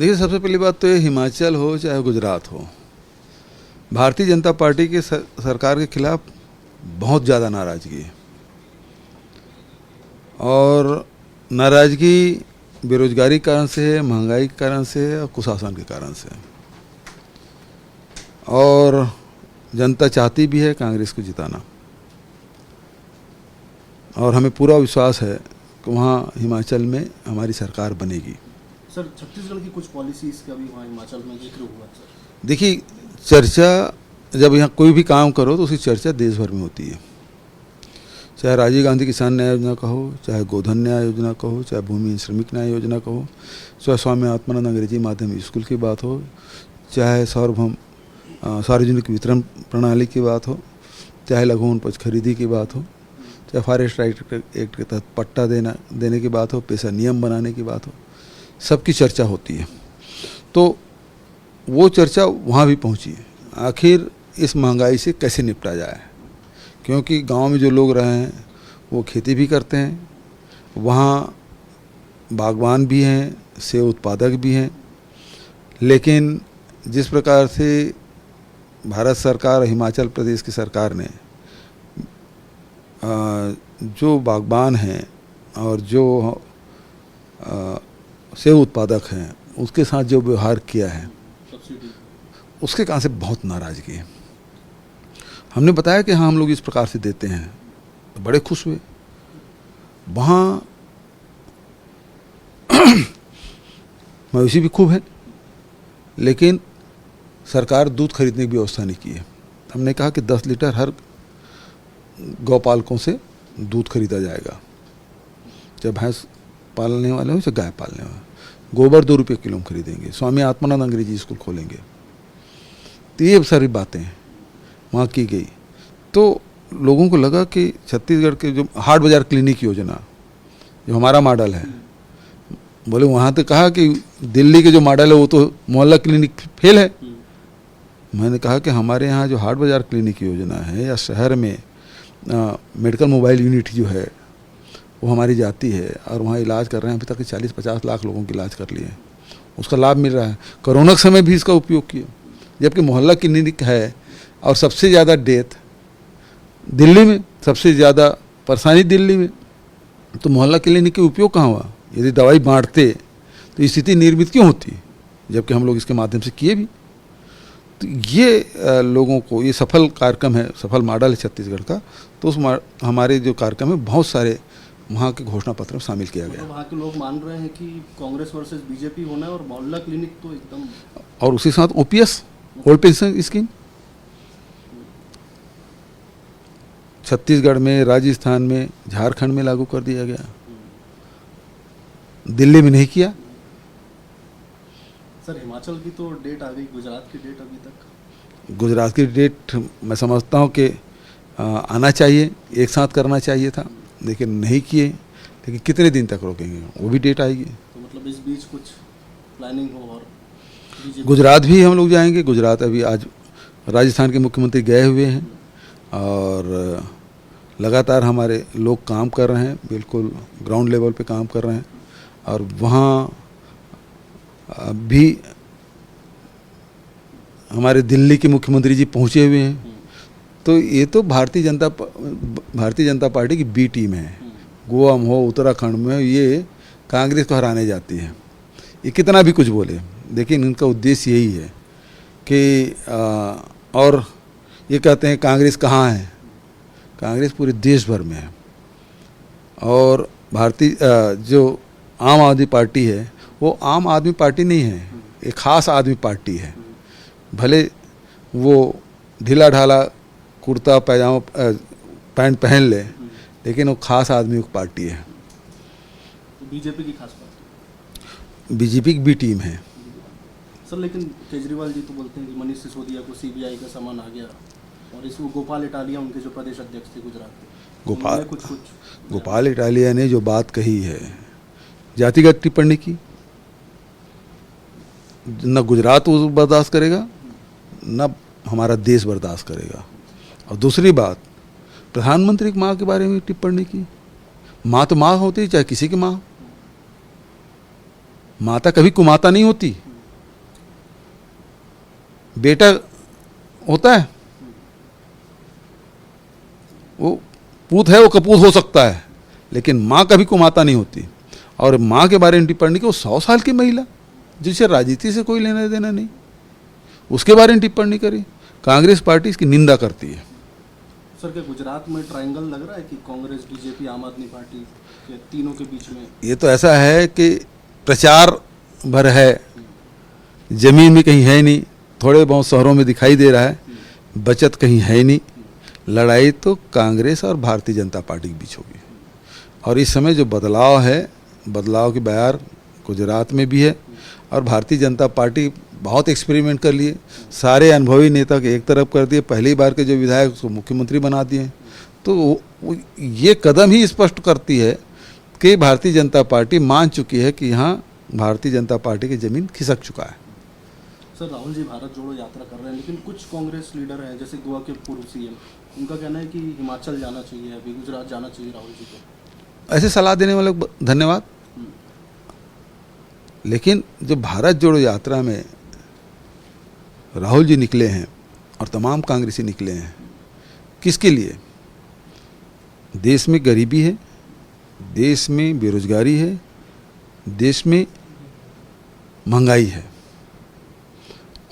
देखिए, सबसे पहली बात तो ये हिमाचल हो चाहे गुजरात हो, भारतीय जनता पार्टी के सरकार के खिलाफ बहुत ज़्यादा नाराज़गी है। और नाराज़गी बेरोजगारी के कारण से है, महंगाई के कारण से है और कुशासन के कारण से है। और जनता चाहती भी है कांग्रेस को जिताना, और हमें पूरा विश्वास है कि वहाँ हिमाचल में हमारी सरकार बनेगी। सर, छत्तीसगढ़ की कुछ पॉलिसीज का भी वहाँ हिमाचल में जिक्र हुआ सर। देखिए, चर्चा जब यहाँ कोई भी काम करो तो उसकी चर्चा देश भर में होती है। चाहे राजीव गांधी किसान न्याय योजना का हो, चाहे गोधन न्याय योजना का हो, चाहे भूमि श्रमिक न्याय योजना का हो, चाहे स्वामी आत्मानंद अंग्रेजी माध्यम स्कूल की बात हो, चाहे सार्वभौम सार्वजनिक वितरण प्रणाली की बात हो, चाहे लघु उपज खरीदी की बात हो, चाहे फॉरेस्ट राइट एक्ट के तहत पट्टा देने की बात हो, पेशा नियम बनाने की बात हो, सबकी चर्चा होती है। तो वो चर्चा वहाँ भी पहुँची है। आखिर इस महंगाई से कैसे निपटा जाए, क्योंकि गांव में जो लोग रहे हैं वो खेती भी करते हैं, वहाँ बागवान भी हैं, सेब उत्पादक भी हैं, लेकिन जिस प्रकार से भारत सरकार और हिमाचल प्रदेश की सरकार ने जो बागबान हैं और जो सेब उत्पादक हैं उसके साथ जो व्यवहार किया है, उसके कारण से बहुत नाराज़गी है। हमने बताया कि हाँ, हम लोग इस प्रकार से देते हैं, तो बड़े खुश हुए। वहाँ मवेशी भी खूब है, लेकिन सरकार दूध खरीदने की व्यवस्था नहीं की है। हमने कहा कि 10 लीटर हर गौपालकों से दूध खरीदा जाएगा, चाहे भैंस पालने वाले हो चाहे गाय पालने वाले। गोबर 2 रुपये किलो में खरीदेंगे। स्वामी आत्मानंद अंग्रेजी स्कूल खोलेंगे। तो ये सारी बातें वहाँ की गई। तो लोगों को लगा कि छत्तीसगढ़ के जो हाट बाज़ार क्लिनिक योजना जो हमारा मॉडल है, बोले वहाँ तो कहा कि दिल्ली के जो मॉडल है वो तो मोहल्ला क्लिनिक फेल है। मैंने कहा कि हमारे यहाँ जो हाट बाज़ार क्लिनिक योजना है, या शहर में मेडिकल मोबाइल यूनिट जो है वो हमारी जाती है, और वहाँ इलाज कर रहे हैं। अभी तक 40-50 लाख लोगों की इलाज कर लिए हैं, उसका लाभ मिल रहा है। कोरोना के समय भी इसका उपयोग किया, जबकि मोहल्ला क्लिनिक है और सबसे ज़्यादा डेथ दिल्ली में, सबसे ज़्यादा परेशानी दिल्ली में। तो मोहल्ला क्लिनिक के उपयोग कहाँ हुआ? यदि दवाई बांटते तो स्थिति निर्मित क्यों होती, जबकि हम लोग इसके माध्यम से किए भी। तो ये लोगों को ये सफल कार्यक्रम है, सफल मॉडल है छत्तीसगढ़ का। तो उस हमारे जो कार्यक्रम है बहुत सारे वहाँ के घोषणा पत्र में शामिल किया गया। वहाँ के लोग मान रहे हैं कि कांग्रेस वर्सेस बीजेपी होना है, और मोहल्ला क्लिनिक तो एकदम, और उसी साथ OPS old pension scheme Chhattisgarh में, राजस्थान में, झारखंड में लागू कर दिया गया, दिल्ली में नहीं किया। सर, हिमाचल की तो डेट आ गई, गुजरात की डेट अभी तक? गुजरात की डेट मैं समझता हूँ कि आना चाहिए, एक साथ करना चाहिए था, लेकिन नहीं किए। लेकिन कितने दिन तक रोकेंगे, वो भी डेट आएगी। तो मतलब इस बीच कुछ प्लानिंग हो? और गुजरात भी हम लोग जाएंगे। गुजरात अभी आज राजस्थान के मुख्यमंत्री गए हुए हैं, और लगातार हमारे लोग काम कर रहे हैं, बिल्कुल ग्राउंड लेवल पे काम कर रहे हैं। और वहाँ भी हमारे दिल्ली के मुख्यमंत्री जी पहुँचे हुए हैं। तो ये तो भारतीय जनता पार्टी की बी टीम है। गोवा में हो, उत्तराखंड में, ये कांग्रेस को हराने जाती है। ये कितना भी कुछ बोले, लेकिन इनका उद्देश्य यही है कि और ये कहते हैं कांग्रेस कहाँ है? कांग्रेस पूरे देश भर में है। और भारतीय जो आम आदमी पार्टी है वो आम आदमी पार्टी नहीं है, एक ख़ास आदमी पार्टी है। भले वो ढीला ढाला कुर्ता पैजामा पैंट पहन ले, लेकिन वो ख़ास आदमी की पार्टी है। तो बीजेपी की खास पार्टी, बीजेपी की भी टीम है। सर, लेकिन केजरीवाल जी तो बोलते हैं कि मनीष सिसोदिया को सीबीआई का सामान आ गया, और इसमें गोपाल इटालिया उनके जो प्रदेश अध्यक्ष थे गुजरात के, गोपाल इटालिया ने जो बात कही है जातिगत टिप्पणी की, न गुजरात वो बर्दाश्त करेगा, न हमारा देश बर्दाश्त करेगा। और दूसरी बात, प्रधानमंत्री की माँ के बारे में टिप्पणी की। माँ तो माँ होती है, चाहे किसी की माँ। माता कभी कुमाता नहीं होती। बेटा होता है, वो पूत है, वो कपूत हो सकता है, लेकिन माँ कभी कुमाता नहीं होती। और माँ के बारे में टिप्पणी की, वो 100 साल की महिला जिसे राजनीति से कोई लेना देना नहीं, उसके बारे में टिप्पणी करी। कांग्रेस पार्टी इसकी निंदा करती है। सर क्या गुजरात में ट्रायंगल लग रहा है कि कांग्रेस, बीजेपी, आम आदमी पार्टी के तीनों के बीच में? ये तो ऐसा है कि प्रचार भर है, जमीन में कहीं है नहीं, थोड़े बहुत शहरों में दिखाई दे रहा है, बचत कहीं है नहीं। लड़ाई तो कांग्रेस और भारतीय जनता पार्टी के बीच होगी। और इस समय जो बदलाव है, बदलाव की बयार गुजरात में भी है। और भारतीय जनता पार्टी बहुत एक्सपेरिमेंट कर लिए, सारे अनुभवी नेता के एक तरफ कर दिए, पहली बार के जो विधायक उसको मुख्यमंत्री बना दिए। तो ये कदम ही स्पष्ट करती है कि भारतीय जनता पार्टी मान चुकी है कि यहाँ भारतीय जनता पार्टी की ज़मीन खिसक चुका है। सर राहुल जी भारत जोड़ो यात्रा कर रहे हैं, लेकिन कुछ कांग्रेस लीडर हैं जैसे गोवा के पूर्व सीएम, उनका कहना है कि हिमाचल जाना चाहिए, अभी गुजरात जाना चाहिए राहुल जी को। ऐसे सलाह देने वाले धन्यवाद। लेकिन जो भारत जोड़ो यात्रा में राहुल जी निकले हैं और तमाम कांग्रेसी निकले हैं, किसके लिए? देश में गरीबी है, देश में बेरोजगारी है, देश में महंगाई है,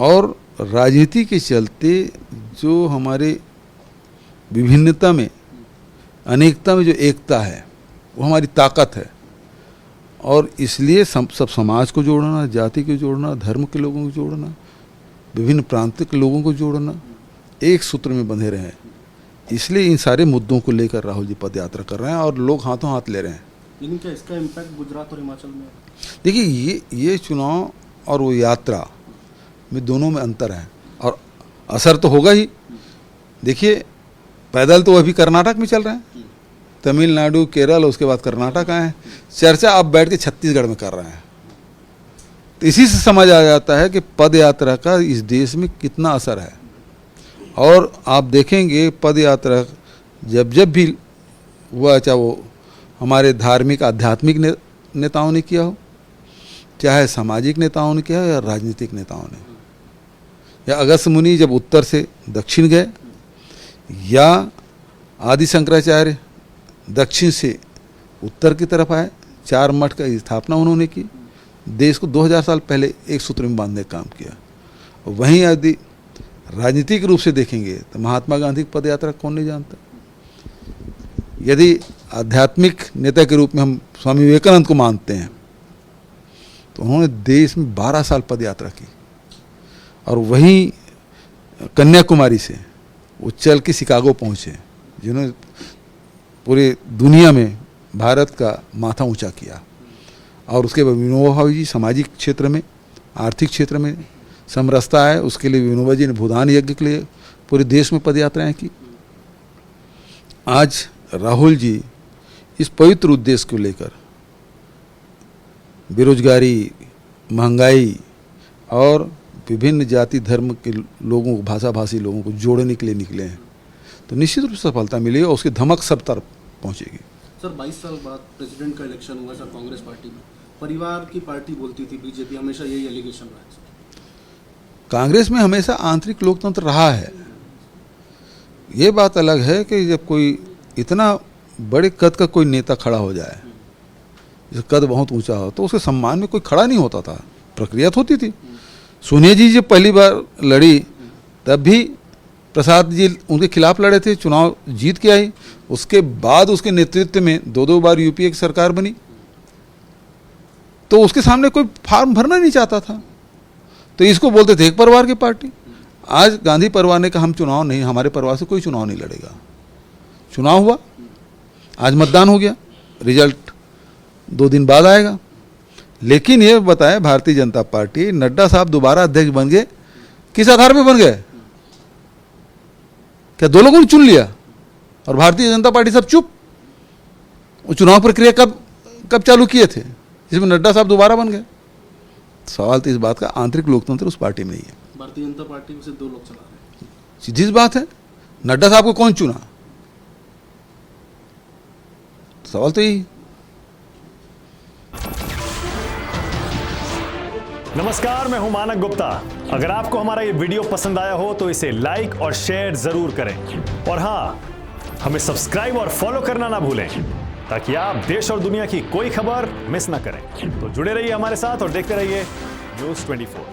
और राजनीति के चलते जो हमारे विभिन्नता में, अनेकता में जो एकता है, वो हमारी ताकत है। और इसलिए सब समाज को जोड़ना, जाति को जोड़ना, धर्म के लोगों को जोड़ना, विभिन्न प्रांत के लोगों को जोड़ना, एक सूत्र में बंधे रहें। इसलिए इन सारे मुद्दों को लेकर राहुल जी पद यात्रा कर रहे हैं और लोग हाथों हाथ ले रहे हैं। लेकिन क्या इसका इम्पैक्ट गुजरात और हिमाचल में? देखिए, ये चुनाव और वो यात्रा में दोनों में अंतर है, और असर तो होगा ही। देखिए, पैदल तो अभी कर्नाटक में चल रहे हैं, तमिलनाडु, केरल, उसके बाद कर्नाटक आए हैं। चर्चा अब बैठ के छत्तीसगढ़ में कर रहे हैं। तो इसी से समझ आ जाता है कि पद यात्रा का इस देश में कितना असर है। और आप देखेंगे पद यात्रा जब जब भी हुआ, चाहे वो हमारे धार्मिक आध्यात्मिक नेताओं ने किया हो, चाहे सामाजिक नेताओं ने किया हो, या राजनीतिक नेताओं ने, या अगस्त्य मुनि जब उत्तर से दक्षिण गए, या आदि शंकराचार्य दक्षिण से उत्तर की तरफ आए, 4 मठ का स्थापना उन्होंने की, देश को 2000 साल पहले एक सूत्र में बांधने का काम किया। वहीं यदि राजनीतिक रूप से देखेंगे तो महात्मा गांधी की पदयात्रा कौन नहीं जानता। यदि आध्यात्मिक नेता के रूप में हम स्वामी विवेकानंद को मानते हैं, तो उन्होंने देश में 12 साल पदयात्रा की, और वहीं कन्याकुमारी से वो चल के शिकागो पहुँचे, जिन्होंने पूरे दुनिया में भारत का माथा ऊंचा किया। और उसके बाद विनोबा भावे जी सामाजिक क्षेत्र में, आर्थिक क्षेत्र में समरसता है, उसके लिए विनोबा जी ने भूदान यज्ञ के लिए पूरे देश में पदयात्राएं की। आज राहुल जी इस पवित्र उद्देश्य को लेकर बेरोजगारी, महंगाई और विभिन्न जाति धर्म के लोगों को, भाषा भाषी लोगों को जोड़ने के लिए निकले हैं। तो निश्चित रूप से सफलता मिलेगी और उसकी धमक सब तरफ पहुंचेगी। सर 22 साल बाद प्रेसिडेंट का इलेक्शन हुआ सर कांग्रेस पार्टी में, परिवार की पार्टी बोलती थी बीजेपी, हमेशा यही एलिगेशन रहा है। कांग्रेस में हमेशा आंतरिक लोकतंत्र रहा है। ये बात अलग है कि जब कोई इतना बड़े कद का कोई नेता खड़ा हो जाए, जिसका कद बहुत ऊंचा हो, तो उसके सम्मान में कोई खड़ा नहीं होता था, प्रक्रिया होती थी। सोनिया जी जब पहली बार लड़ी, तब भी प्रसाद जी उनके खिलाफ लड़े थे, चुनाव जीत के आई। उसके बाद उसके नेतृत्व में 2 बार यूपीए की सरकार बनी, तो उसके सामने कोई फॉर्म भरना नहीं चाहता था। तो इसको बोलते थे एक परिवार की पार्टी। आज गांधी परिवार ने कहा हम चुनाव नहीं, हमारे परिवार से कोई चुनाव नहीं लड़ेगा। चुनाव हुआ, आज मतदान हो गया, रिजल्ट 2 दिन बाद आएगा। लेकिन ये बताएं, भारतीय जनता पार्टी, नड्डा साहब दोबारा अध्यक्ष बन गए, किस आधार पर बन गए? क्या 2 लोगों ने चुन लिया और भारतीय जनता पार्टी सब चुप? वो चुनाव प्रक्रिया कब चालू किए थे जिसमें नड्डा साहब दोबारा बन गए? सवाल तो इस बात का, आंतरिक लोकतंत्र उस पार्टी में नहीं है। भारतीय जनता पार्टी में से 2 लोग चला रहे हैं, सीधी सी बात है। नड्डा साहब को कौन चुना? सवाल तो यही। नमस्कार, मैं हूं मानक गुप्ता। अगर आपको हमारा ये वीडियो पसंद आया हो तो इसे लाइक और शेयर जरूर करें और हाँ, हमें सब्सक्राइब और फॉलो करना ना भूलें ताकि आप देश और दुनिया की कोई खबर मिस ना करें। तो जुड़े रहिए हमारे साथ और देखते रहिए News 24।